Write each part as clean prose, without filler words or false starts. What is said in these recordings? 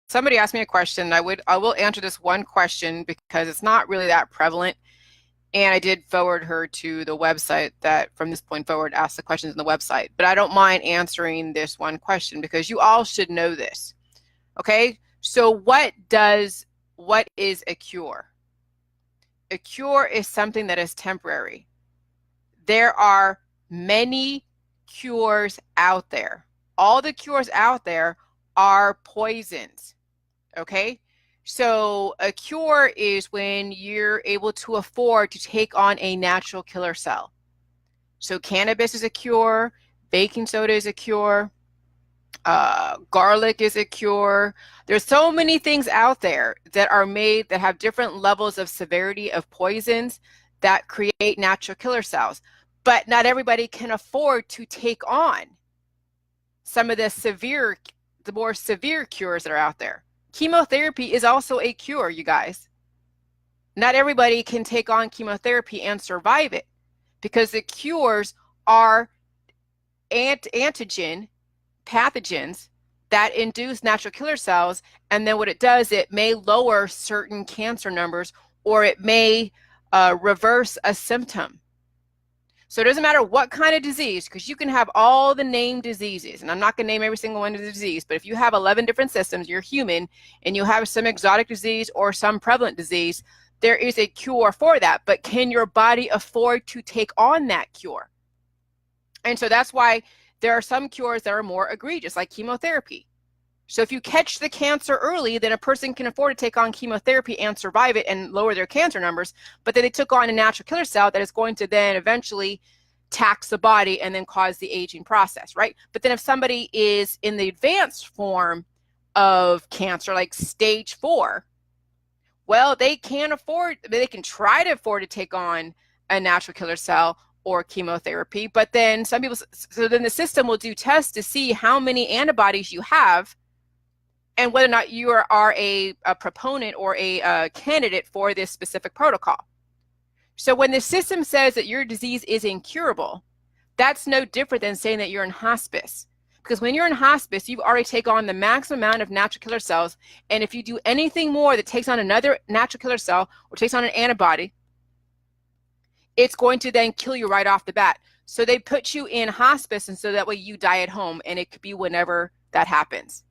somebody asked me a question. I will answer this one question because it's not really that prevalent. And I did forward her to the website that from this point forward asks the questions on the website. But I don't mind answering this one question because you all should know this. Okay? So what is a cure? A cure is something that is temporary. There are many cures out there. All the cures out there are poisons. Okay? So a cure is when you're able to afford to take on a natural killer cell. So cannabis is a cure, baking soda is a cure, garlic is a cure. There's so many things out there that are made that have different levels of severity of poisons that create natural killer cells. But not everybody can afford to take on some of the more severe cures that are out there. Chemotherapy is also a cure, you guys. Not everybody can take on chemotherapy and survive it because the cures are antigen pathogens that induce natural killer cells. And then what it does, it may lower certain cancer numbers or it may reverse a symptom. So it doesn't matter what kind of disease, because you can have all the named diseases, and I'm not going to name every single one of the disease, but if you have 11 different systems, you're human, and you have some exotic disease or some prevalent disease, there is a cure for that. But can your body afford to take on that cure? And so that's why there are some cures that are more egregious, like chemotherapy. So if you catch the cancer early, then a person can afford to take on chemotherapy and survive it and lower their cancer numbers. But then they took on a natural killer cell that is going to then eventually tax the body and then cause the aging process, right? But then if somebody is in the advanced form of cancer, like stage 4, well, they can try to afford to take on a natural killer cell or chemotherapy. But then so then the system will do tests to see how many antibodies you have and whether or not you are a proponent or a candidate for this specific protocol. So when the system says that your disease is incurable, that's no different than saying that you're in hospice. Because when you're in hospice, you've already taken on the maximum amount of natural killer cells. And if you do anything more that takes on another natural killer cell or takes on an antibody, it's going to then kill you right off the bat. So they put you in hospice, and so that way you die at home, and it could be whenever that happens.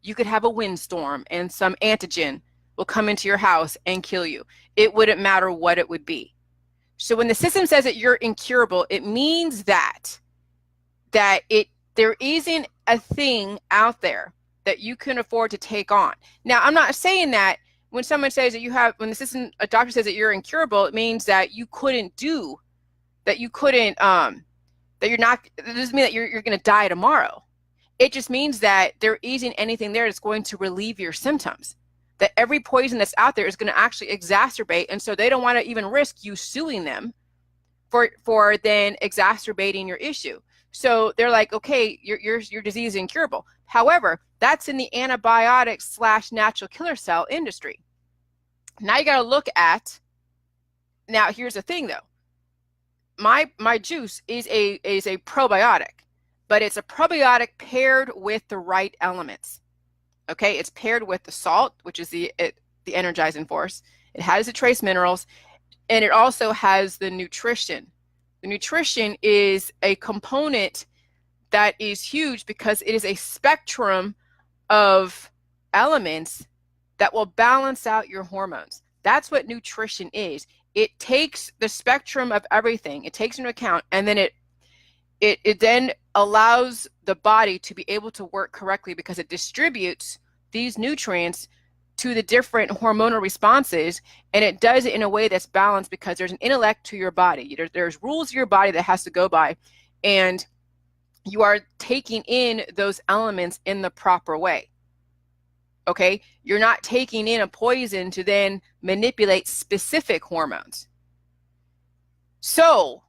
You could have a windstorm and some antigen will come into your house and kill you. It wouldn't matter what it would be. So when the system says that you're incurable, it means that there isn't a thing out there that you can afford to take on. Now, I'm not saying that when someone says that a doctor says that you're incurable, it means that you couldn't that you're not, it doesn't mean that you're going to die tomorrow. It just means that there isn't anything there that's going to relieve your symptoms. That every poison that's out there is going to actually exacerbate, and so they don't want to even risk you suing them for then exacerbating your issue. So they're like, okay, your disease is incurable. However, that's in the antibiotic/natural killer cell industry. Now you got to look at. Now here's the thing, though. My juice is a probiotic. But it's a probiotic paired with the right elements. Okay, it's paired with the salt, which is the energizing force. It has the trace minerals, and it also has the nutrition. The nutrition is a component that is huge because it is a spectrum of elements that will balance out your hormones. That's what nutrition is. It takes the spectrum of everything. It takes into account, and then it then allows the body to be able to work correctly because it distributes these nutrients to the different hormonal responses, and it does it in a way that's balanced because there's an intellect to your body. There's rules to your body that has to go by, and you are taking in those elements in the proper way. Okay? You're not taking in a poison to then manipulate specific hormones. So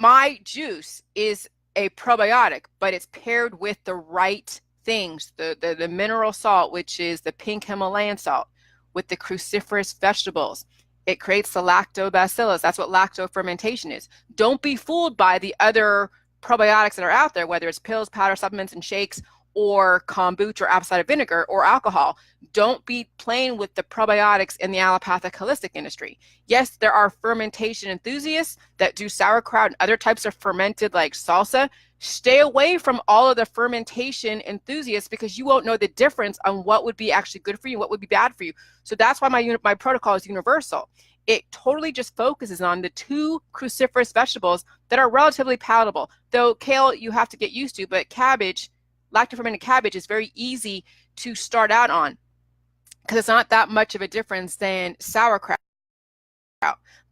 my juice is a probiotic, but it's paired with the right things, the mineral salt, which is the pink Himalayan salt, with the cruciferous vegetables. It creates the lactobacillus. That's what lactofermentation is. Don't be fooled by the other probiotics that are out there, whether it's pills, powder, supplements, and shakes, or kombucha or apple cider vinegar or alcohol. Don't be playing with the probiotics in the allopathic holistic industry. Yes, there are fermentation enthusiasts that do sauerkraut and other types of fermented like salsa. Stay away from all of the fermentation enthusiasts because you won't know the difference on what would be actually good for you, what would be bad for you. So that's why my protocol is universal. It totally just focuses on the 2 cruciferous vegetables that are relatively palatable. Though kale you have to get used to, but cabbage, lacto-fermented cabbage, is very easy to start out on because it's not that much of a difference than sauerkraut.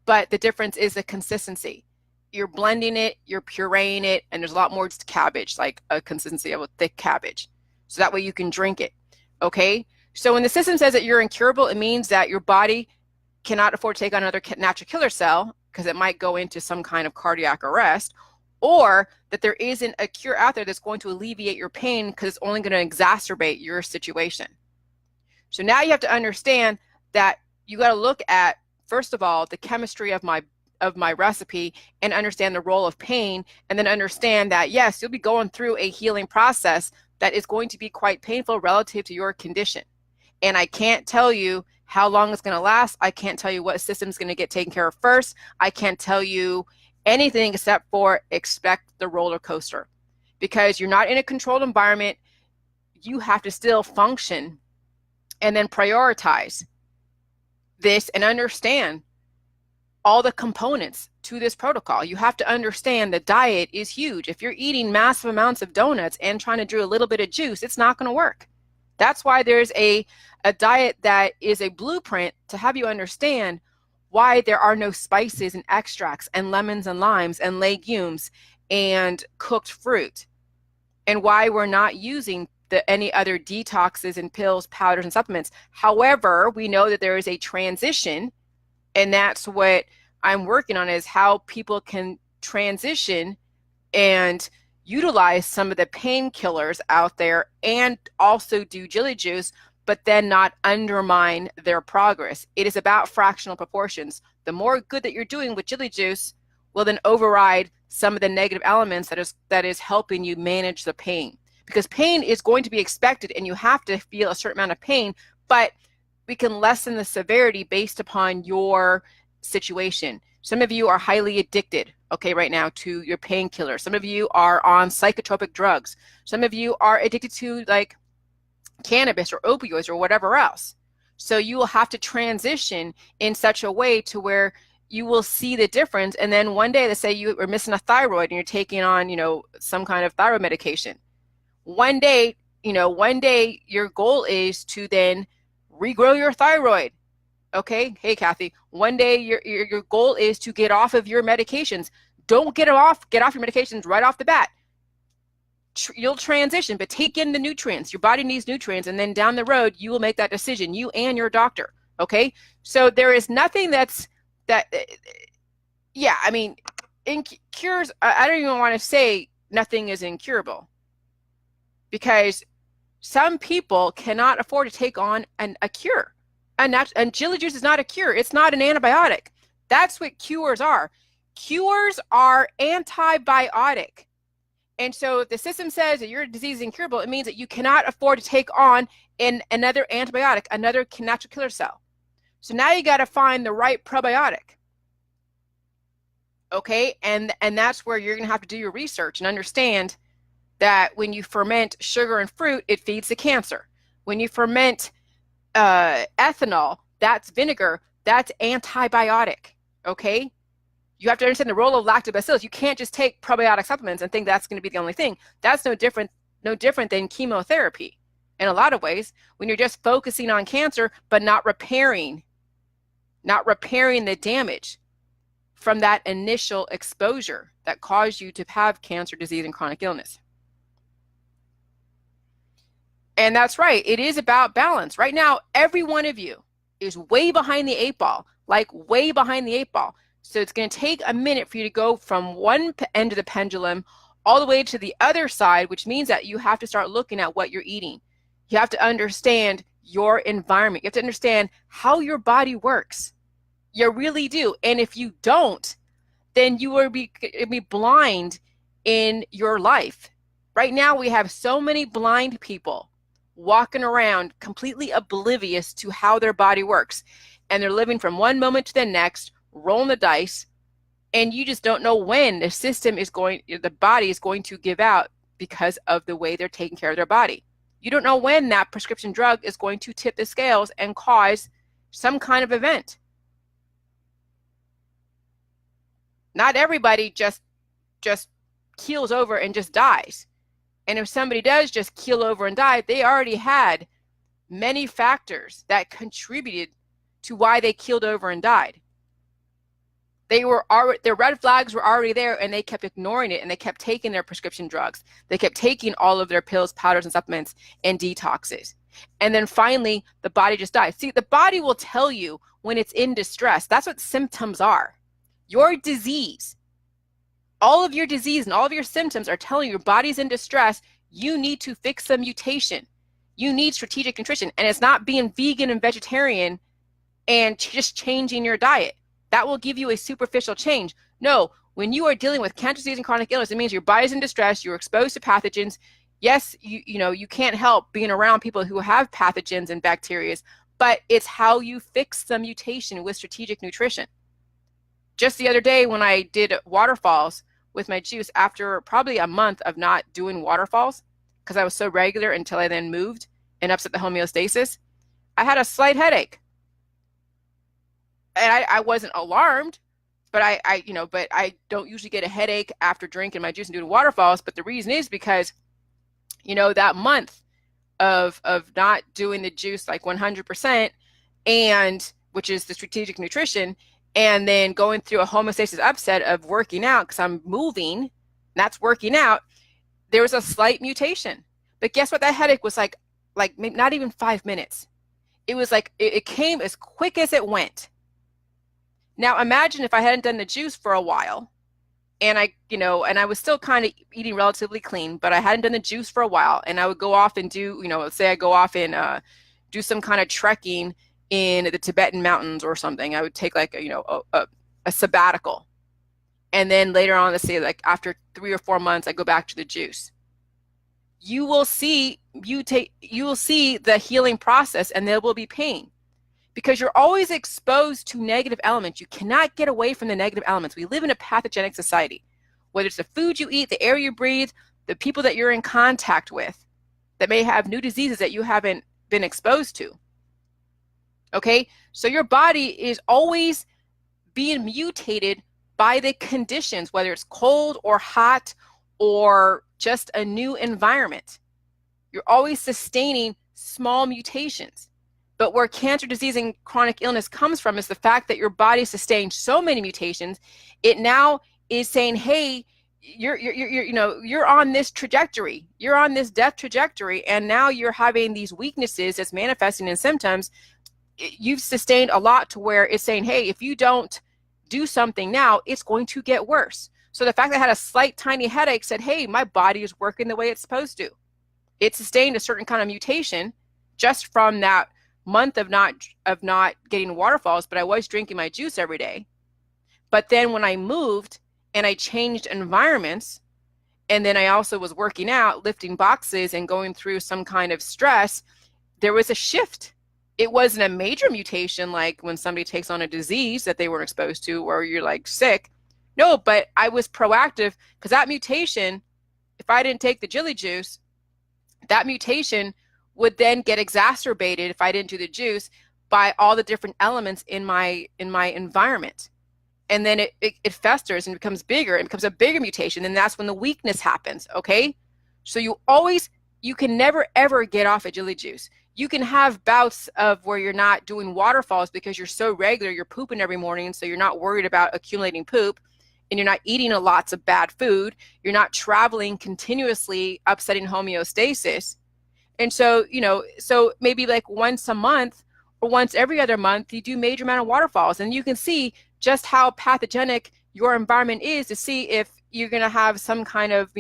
But the difference is the consistency. You're blending it, you're pureeing it, and there's a lot more to cabbage, like a consistency of a thick cabbage. So that way you can drink it, okay? So when the system says that you're incurable, it means that your body cannot afford to take on another natural killer cell because it might go into some kind of cardiac arrest, or that there isn't a cure out there that's going to alleviate your pain because it's only going to exacerbate your situation. So now you have to understand that you got to look at, first of all, the chemistry of my recipe and understand the role of pain, and then understand that, yes, you'll be going through a healing process that is going to be quite painful relative to your condition. And I can't tell you how long it's going to last. I can't tell you what system's going to get taken care of first. I can't tell you anything except for expect the roller coaster, because you're not in a controlled environment. You have to still function and then prioritize this and understand all the components to this protocol. You have to understand the diet is huge. If you're eating massive amounts of donuts and trying to do a little bit of juice, it's not going to work. That's why there's a diet that is a blueprint to have you understand why there are no spices and extracts and lemons and limes and legumes and cooked fruit, and why we're not using any other detoxes and pills, powders, and supplements. However, we know that there is a transition, and that's what I'm working on, is how people can transition and utilize some of the painkillers out there and also do Jilly Juice, but then not undermine their progress. It is about fractional proportions. The more good that you're doing with Jilly Juice will then override some of the negative elements that is helping you manage the pain. Because pain is going to be expected, and you have to feel a certain amount of pain, but we can lessen the severity based upon your situation. Some of you are highly addicted, okay, right now to your painkiller. Some of you are on psychotropic drugs. Some of you are addicted to like cannabis or opioids or whatever else. So you will have to transition in such a way to where you will see the difference. And then one day, let's say you are missing a thyroid and you're taking on, some kind of thyroid medication. One day your goal is to then regrow your thyroid. Okay. Hey, Kathy, one day your goal is to get off of your medications. Don't get off your medications right off the bat. You'll transition, but take in the nutrients. Your body needs nutrients. And then down the road, you will make that decision, you and your doctor. Okay. So there is nothing in cures, I don't even want to say nothing is incurable, because some people cannot afford to take on a cure. And Jilly Juice is not a cure. It's not an antibiotic. That's what cures are. Cures are antibiotic. And so if the system says that your disease is incurable, it means that you cannot afford to take on another antibiotic, another natural killer cell. So now you got to find the right probiotic. Okay, and that's where you're going to have to do your research and understand that when you ferment sugar and fruit, it feeds the cancer. When you ferment ethanol, that's vinegar, that's antibiotic. Okay, you have to understand the role of lactobacillus. You can't just take probiotic supplements and think that's going to be the only thing. That's no different than chemotherapy in a lot of ways, when you're just focusing on cancer but not repairing the damage from that initial exposure that caused you to have cancer, disease, and chronic illness. And that's right. It is about balance. Right now, every one of you is way behind the 8 ball, like way behind the 8 ball. So it's going to take a minute for you to go from one end of the pendulum all the way to the other side, which means that you have to start looking at what you're eating. You have to understand your environment. You have to understand how your body works. You really do. And if you don't, then you will be blind in your life, Right now, we have so many blind people walking around completely oblivious to how their body works. And they're living from one moment to the next, rolling the dice. And you just don't know when the body is going to give out because of the way they're taking care of their body. You don't know when that prescription drug is going to tip the scales and cause some kind of event. Not everybody just keels over and just dies. And if somebody does just keel over and die, they already had many factors that contributed to why they keeled over and died. Their red flags were already there, and they kept ignoring it, and they kept taking their prescription drugs. They kept taking all of their pills, powders, and supplements and detoxes. And then finally, the body just dies. See, the body will tell you when it's in distress. That's what symptoms are. Your disease, all of your disease and all of your symptoms are telling you your body's in distress. You need to fix the mutation. You need strategic nutrition. And it's not being vegan and vegetarian and just changing your diet. That will give you a superficial change. No, when you are dealing with cancer disease and chronic illness, it means your body's in distress, you're exposed to pathogens. Yes, you can't help being around people who have pathogens and bacteria, but it's how you fix the mutation with strategic nutrition. Just the other day when I did waterfalls with my juice, after probably a month of not doing waterfalls, because I was so regular until I then moved and upset the homeostasis, I had a slight headache. And I wasn't alarmed, but I don't usually get a headache after drinking my juice and doing waterfalls. But the reason is because, that month of not doing the juice like 100%, and which is the strategic nutrition, and then going through a homeostasis upset of working out because I'm moving, that's working out, there was a slight mutation. But guess what? That headache was like maybe not even 5 minutes. It was like it came as quick as it went. Now imagine if I hadn't done the juice for a while, and I was still kind of eating relatively clean, but I hadn't done the juice for a while, and I would go off and do, let's say I go off and do some kind of trekking in the Tibetan mountains or something. I would take like a sabbatical, and then later on, let's say like after 3 or 4 months, I go back to the juice. You will see the healing process, and there will be pain. Because you're always exposed to negative elements. You cannot get away from the negative elements. We live in a pathogenic society. Whether it's the food you eat, the air you breathe, the people that you're in contact with that may have new diseases that you haven't been exposed to. Okay? So your body is always being mutated by the conditions, whether it's cold or hot or just a new environment. You're always sustaining small mutations. But where cancer disease and chronic illness comes from is the fact that your body sustained so many mutations. It now is saying, hey, you're on this trajectory. You're on this death trajectory. And now you're having these weaknesses that's manifesting in symptoms. You've sustained a lot to where it's saying, hey, if you don't do something now, it's going to get worse. So the fact that I had a slight tiny headache said, hey, my body is working the way it's supposed to. It sustained a certain kind of mutation just from that month of not getting waterfalls, but I was drinking my juice every day. But then when I moved and I changed environments, and then I also was working out, lifting boxes and going through some kind of stress, there was a shift. It wasn't a major mutation like when somebody takes on a disease that they weren't exposed to or you're like sick. No, but I was proactive because that mutation, if I didn't take the Jilly juice, that mutation would then get exacerbated if I didn't do the juice by all the different elements in my environment. And then it festers and becomes bigger and becomes a bigger mutation. And that's when the weakness happens. Okay. So you can never, ever get off a Jilly juice. You can have bouts of where you're not doing waterfalls because you're so regular, you're pooping every morning. So you're not worried about accumulating poop, and you're not eating lots of bad food. You're not traveling continuously, upsetting homeostasis. And so, so maybe like once a month or once every other month, you do major amount of waterfalls, and you can see just how pathogenic your environment is to see if you're going to have some kind of,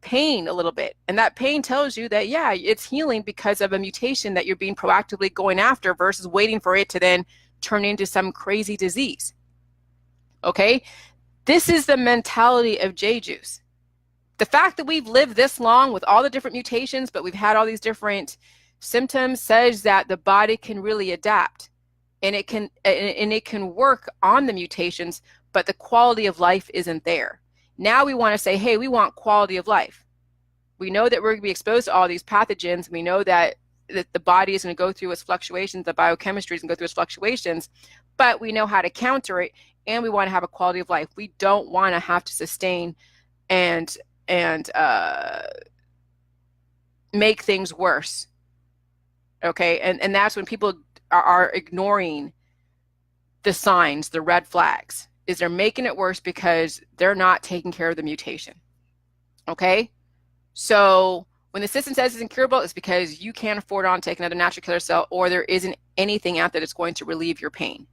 pain a little bit. And that pain tells you that, yeah, it's healing because of a mutation that you're being proactively going after versus waiting for it to then turn into some crazy disease. Okay. This is the mentality of J juice. The fact that we've lived this long with all the different mutations, but we've had all these different symptoms, says that the body can really adapt, and it can work on the mutations, but the quality of life isn't there. Now we want to say, hey, we want quality of life. We know that we're going to be exposed to all these pathogens. We know that the body is going to go through its fluctuations, the biochemistry is going to go through its fluctuations, but we know how to counter it, and we want to have a quality of life. We don't want to have to sustain and make things worse. Okay, and that's when people are ignoring the signs, the red flags, is they're making it worse because they're not taking care of the mutation. Okay, so when the system says it's incurable, it's because you can't afford on to take another natural killer cell, or there isn't anything out that is going to relieve your pain.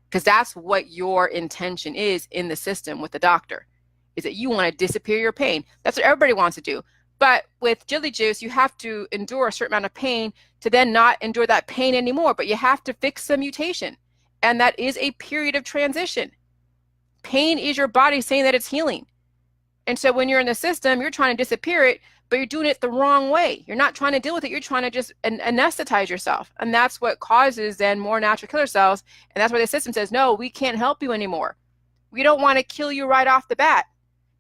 Because that's what your intention is in the system with the doctor, is that you want to disappear your pain. That's what everybody wants to do. But with Jilly Juice, you have to endure a certain amount of pain to then not endure that pain anymore. But you have to fix the mutation. And that is a period of transition. Pain is your body saying that it's healing. And so when you're in the system, you're trying to disappear it, but you're doing it the wrong way. You're not trying to deal with it. You're trying to just anesthetize yourself. And that's what causes then more natural killer cells. And that's why the system says, no, we can't help you anymore. We don't want to kill you right off the bat,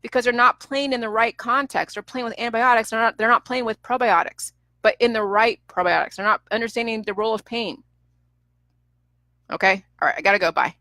because they're not playing in the right context. They're playing with antibiotics. They're not playing with probiotics, but in the right probiotics. They're not understanding the role of pain. Okay? All right, I got to go. Bye.